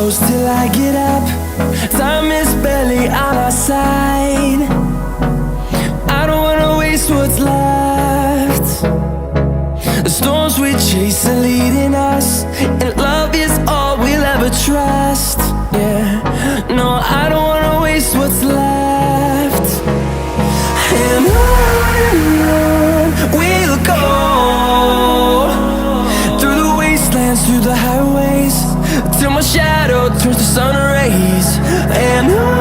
close till I get up. Time is barely on our side. I don't wanna waste what's left. The storms we chase are leading us, and love is all we'll ever trust. Yeah, no, I don't wanna waste what's left. And on we'll go, through the wastelands, through the highways, till my shadow turns to sun rays. And on